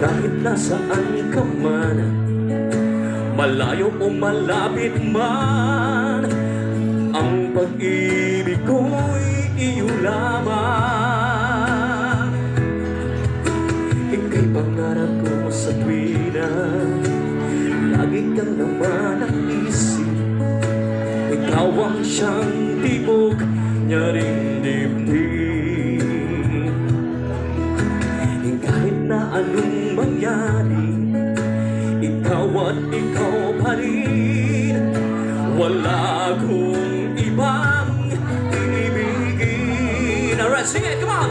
Kahit nasaan ka man, malayo o malapit man, ang pag-ibig ko'y iyo lamang. Ika'y pangarap ko sa tuwina, lagi kang naman ang isip. Ikaw ang siyang tibok niya ring dibdib. Kahit na anong mangyari, ikaw at ikaw pa rin. Wala akong ibang iibigin. Alright, sing it, come on!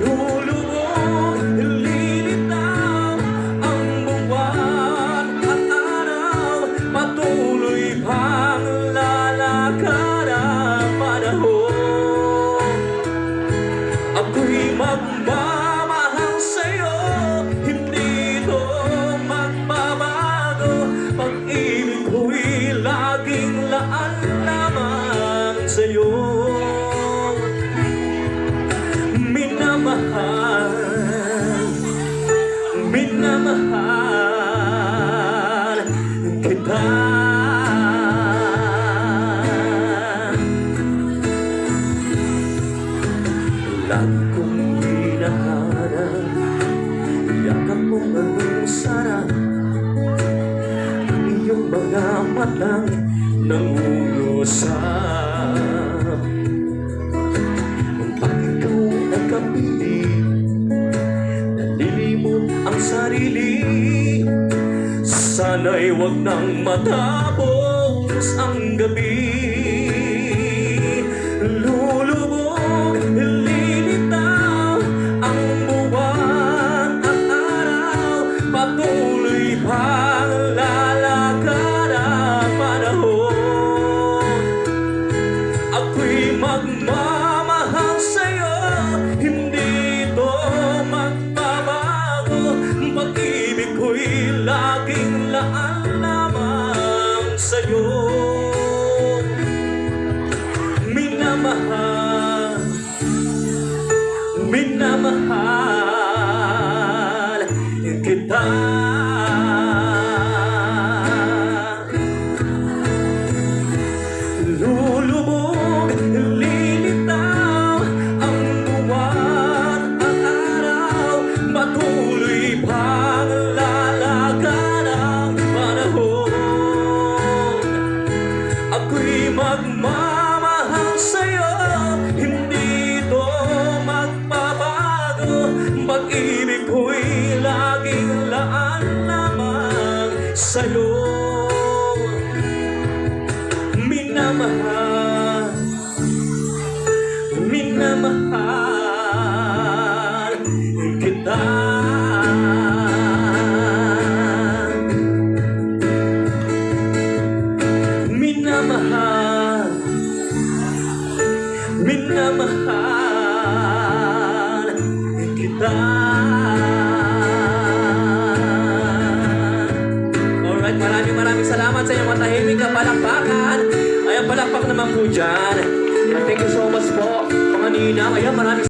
Lulubog, lilitaw ang buwan at araw, patuloy pang lalakad ang panahon. Ako'y magmamahal sa'yo, hindi ito magbabago. Pag-ibig ko'y laging laan lamang sa'yo. Minamahal, minamahal kita. Lagi kong hinahanap, yakap mong anong sarap, ang iyong mga matang nangungusap. Pag ikaw nagkapili, nalilimot ang sarili, sana'y wag nang matapos ang gabi. Lulubog, lilitaw ang buwan at araw, patuloy pang lalakad ang panahon. Ako'y magmamahal sa'yo, hindi ito magbabago. Pag-ibig ko'y laging laan lamang sa'yo. Minamahal, minamahal kita. Lulubog, lilitaw ang buwan at araw, patuloy pang lalakad ang panahon. Ako'y magmamahal sa'yo, hindi ito magbabago. Pag-ibig ko'y laging laan lamang sa'yo. Minamahal, minamahal kita. Minamahal, minamahal kita. Alright, maraming salamat sa iyong matahimik na palakpakan. Ayan, palakpak naman po dyan. Thank you so much po, mga ninang. Ayan, maraming